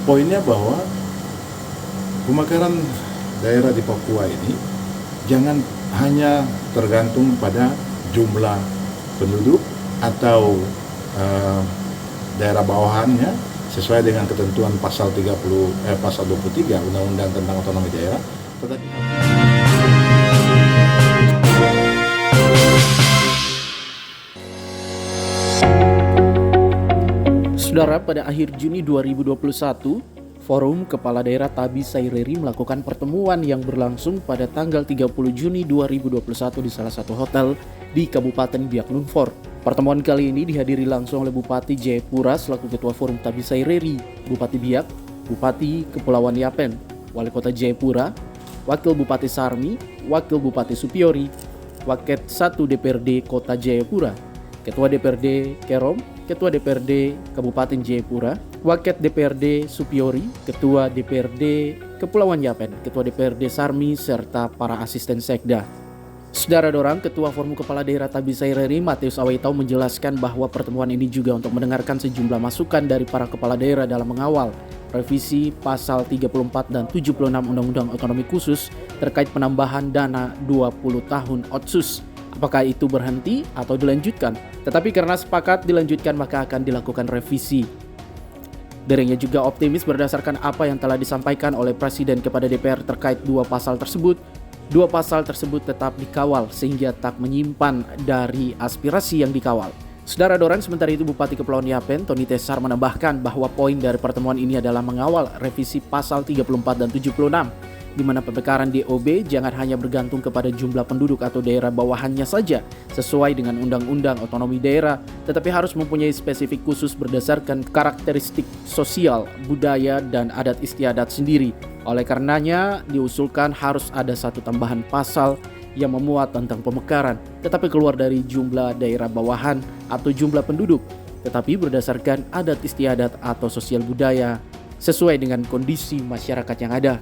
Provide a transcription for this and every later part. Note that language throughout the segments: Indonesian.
Poinnya bahwa pemekaran daerah di Papua ini jangan hanya tergantung pada jumlah penduduk atau daerah bawahannya sesuai dengan ketentuan pasal 23 Undang-Undang tentang Otonomi Daerah, tetapi Saudara, pada akhir Juni 2021, Forum Kepala Daerah Tabi Saireri melakukan pertemuan yang berlangsung pada tanggal 30 Juni 2021 di salah satu hotel di Kabupaten Biak Numfor. Pertemuan kali ini dihadiri langsung oleh Bupati Jayapura selaku Ketua Forum Tabi Saireri, Bupati Biak, Bupati Kepulauan Yapen, Wali Kota Jayapura, Wakil Bupati Sarmi, Wakil Bupati Supiori, Waket 1 DPRD Kota Jayapura, Ketua DPRD Kerom, Ketua DPRD Kabupaten Jayapura, Waket DPRD Supiori, Ketua DPRD Kepulauan Yapen, Ketua DPRD Sarmi, serta para asisten sekda. Saudara dorang, Ketua Forum Kepala Daerah Tabi Saireri, Matius Awaitau, menjelaskan bahwa pertemuan ini juga untuk mendengarkan sejumlah masukan dari para kepala daerah dalam mengawal revisi pasal 34 dan 76 Undang-Undang Otonomi Khusus terkait penambahan dana 20 tahun Otsus. Apakah itu berhenti atau dilanjutkan? Tetapi karena sepakat dilanjutkan, maka akan dilakukan revisi. Dirinya juga optimis berdasarkan apa yang telah disampaikan oleh Presiden kepada DPR terkait dua pasal tersebut. Dua pasal tersebut tetap dikawal sehingga tak menyimpan dari aspirasi yang dikawal. Saudara dorang, sementara itu Bupati Kepulauan Yapen, Tony Tesar, menambahkan bahwa poin dari pertemuan ini adalah mengawal revisi pasal 34 dan 76, di mana pemekaran DOB jangan hanya bergantung kepada jumlah penduduk atau daerah bawahannya saja sesuai dengan Undang-Undang Otonomi Daerah, tetapi harus mempunyai spesifik khusus berdasarkan karakteristik sosial, budaya, dan adat istiadat sendiri. Oleh karenanya, diusulkan harus ada satu tambahan pasal yang memuat tentang pemekaran, tetapi keluar dari jumlah daerah bawahan atau jumlah penduduk, tetapi berdasarkan adat istiadat atau sosial budaya sesuai dengan kondisi masyarakat yang ada.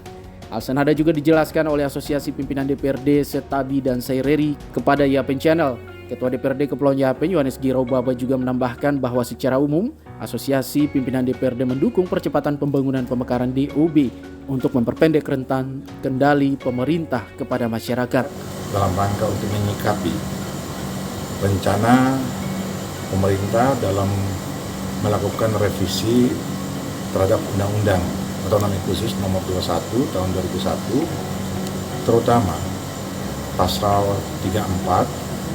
Hal senada juga dijelaskan oleh Asosiasi Pimpinan DPRD Setabi dan Saireri kepada Yapen Channel. Ketua DPRD Kepulauan Yapen, Yohanes Girobaba, juga menambahkan bahwa secara umum, Asosiasi Pimpinan DPRD mendukung percepatan pembangunan pemekaran DOB untuk memperpendek rentan kendali pemerintah kepada masyarakat. Dalam rangka untuk menyikapi rencana pemerintah dalam melakukan revisi terhadap Undang-Undang Otonomi Khusus Nomor 21 Tahun 2001, terutama pasal 34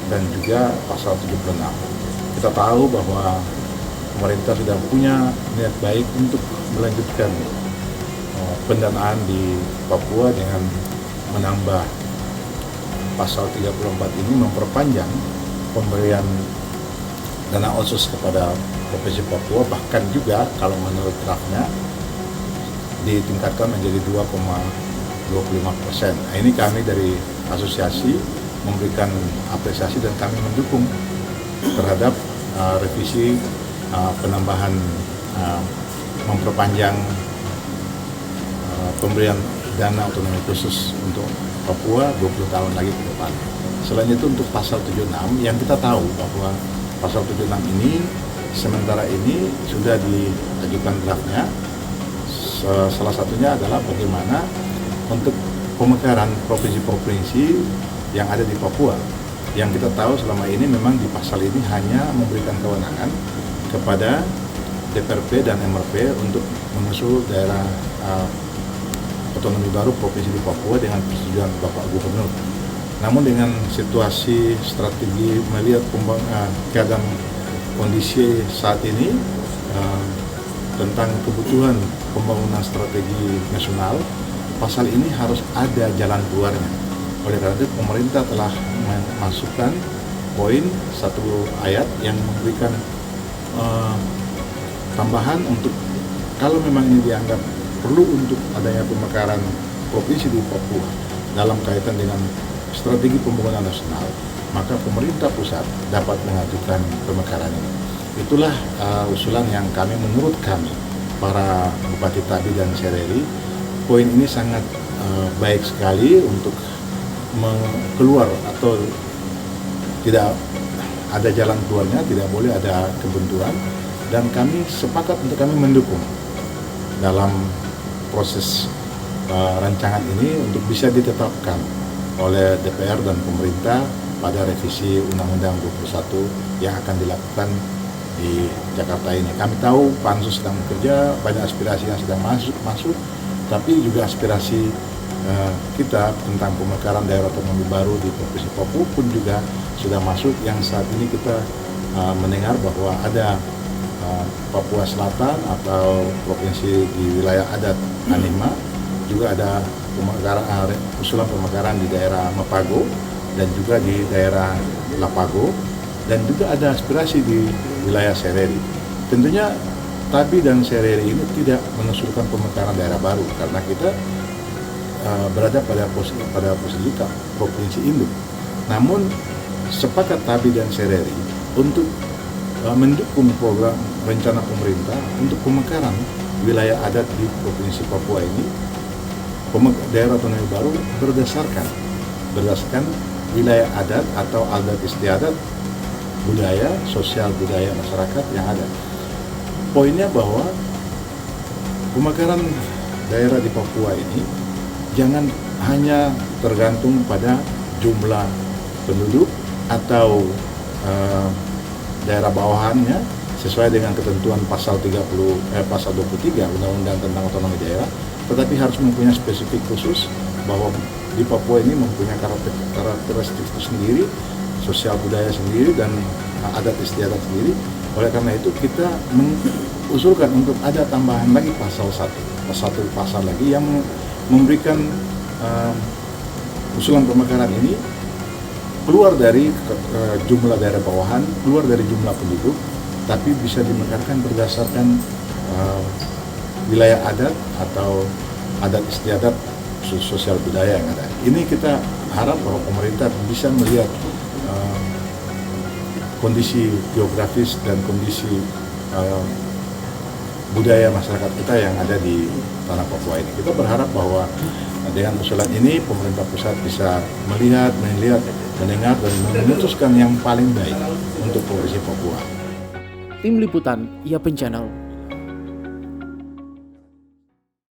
dan juga pasal 76. Kita tahu bahwa pemerintah sudah punya niat baik untuk melanjutkan pendanaan di Papua dengan menambah pasal 34 ini, memperpanjang pemberian dana otsus kepada Provinsi Papua, bahkan juga kalau menurut draftnya ditingkatkan menjadi 2,25%. Nah, ini kami dari asosiasi memberikan apresiasi dan kami mendukung terhadap revisi penambahan memperpanjang pemberian dana otonomi khusus untuk Papua 20 tahun lagi ke depan. Selain itu, untuk pasal 76 yang kita tahu bahwa pasal 76 ini sementara ini sudah diajukan draftnya. Salah satunya adalah bagaimana untuk pemekaran provinsi-provinsi yang ada di Papua. Yang kita tahu selama ini memang di pasal ini hanya memberikan kewenangan kepada DPRP dan MRP untuk mengusul daerah otonomi baru provinsi di Papua dengan persetujuan Bapak Gubernur. Namun dengan situasi strategi melihat keadaan kondisi saat ini tentang kebutuhan pembangunan strategi nasional, pasal ini harus ada jalan keluarnya. Oleh karena itu pemerintah telah memasukkan poin satu ayat yang memberikan tambahan untuk kalau memang ini dianggap perlu untuk adanya pemekaran provinsi di Papua dalam kaitan dengan strategi pembangunan nasional, maka pemerintah pusat dapat mengajukan pemekaran ini. Itulah usulan yang menurut kami, para Bupati Tabi dan Saireri, poin ini sangat baik sekali untuk keluar atau tidak ada jalan keluarnya, tidak boleh ada kebenturan, dan kami sepakat untuk kami mendukung dalam proses rancangan ini untuk bisa ditetapkan oleh DPR dan pemerintah pada revisi Undang-Undang 21 yang akan dilakukan di Jakarta ini. Kami tahu Pansus sedang bekerja, banyak aspirasi yang sedang masuk, tapi juga aspirasi kita tentang pemekaran daerah otonomi baru di Provinsi Papua pun juga sudah masuk, yang saat ini kita mendengar bahwa ada Papua Selatan atau provinsi di wilayah adat Anima, juga ada usulan pemekaran di daerah Mapago dan juga di daerah Lapago, dan juga ada aspirasi di wilayah Sereri. Tentunya Tabi dan Sereri ini tidak mengusulkan pemekaran daerah baru karena kita berada pada posisi provinsi induk. Namun sepakat Tabi dan Sereri untuk mendukung program rencana pemerintah untuk pemekaran wilayah adat di Provinsi Papua ini, daerah otonomi baru berdasarkan wilayah adat atau adat istiadat, budaya, sosial budaya masyarakat yang ada. Poinnya bahwa pemekaran daerah di Papua ini jangan hanya tergantung pada jumlah penduduk atau daerah bawahannya sesuai dengan ketentuan pasal 23 Undang-Undang tentang Otonomi Daerah, tetapi harus mempunyai spesifik khusus bahwa di Papua ini mempunyai karakteristik sendiri, sosial budaya sendiri, dan adat istiadat sendiri. Oleh karena itu kita mengusulkan untuk ada tambahan lagi pasal lagi yang memberikan usulan pemekaran ini keluar dari jumlah daerah bawahan, keluar dari jumlah penduduk, tapi bisa dimekarkan berdasarkan wilayah adat atau adat istiadat sosial budaya yang ada. Ini kita harap bahwa pemerintah bisa melihat kondisi geografis dan kondisi budaya masyarakat kita yang ada di tanah Papua ini. Kita berharap bahwa dengan usulan ini pemerintah pusat bisa melihat, mendengar, dan memutuskan yang paling baik untuk Provinsi Papua. Tim Liputan, Yapen Channel.